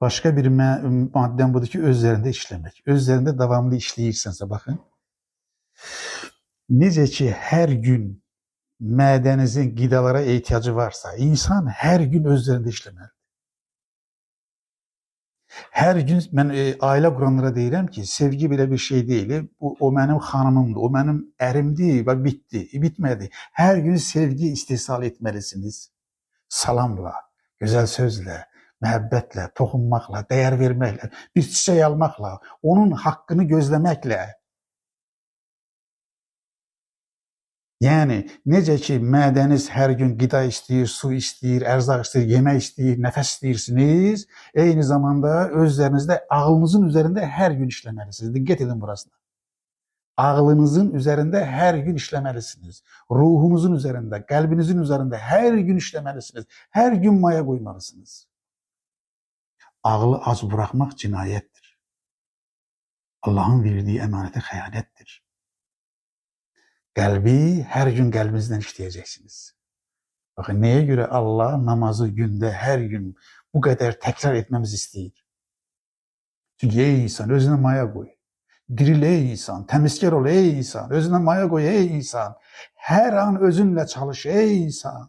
Başqa bir maddəm budur ki, öz üzərində işləmək. Öz üzərində davamlı işləyirsənsə, baxın. Necə ki, hər gün mədənizin qidalara ehtiyacı varsa, insan hər gün öz üzərində işləməlidir. Hər gün mən ailə quranlara deyirəm ki, sevgi belə bir şey deyil. O mənim xanımımdır, o mənim ərimdir və bitdi, bitmədi. Hər gün sevgi istehsal etməlisiniz. Salamla, gözəl sözlə, məhəbbətlə, toxunmaqla, dəyər verməklə, bir çiçək almaqla, onun haqqını gözləməklə. Yəni, necə ki, mədəniz hər gün qida istəyir, su istəyir, ərzaq istəyir, yemək istəyir, nəfəs istəyirsiniz, eyni zamanda öz üzərinizdə, ağlınızın üzərində hər gün işləməlisiniz. Diqqət edin burasına. Ağlınızın üzərində hər gün işləməlisiniz. Ruhunuzun üzərində, qəlbinizin üzərində hər gün işləməlisiniz. Hər gün maya qoymalısınız. Ağlı ac buraxmaq cinayətdir. Allahın verdiyi əmanətə xəyanətdir. Qəlbi hər gün qəlbinizdən işləyəcəksiniz. Baxın, nəyə görə Allah namazı gündə hər gün bu qədər təkrar etməmizi istəyir? Çünki ey insan, özünə maya qoy. Diril ey insan, təmizkar ol ey insan, özünə maya qoy ey insan. Hər an özünlə çalış ey insan.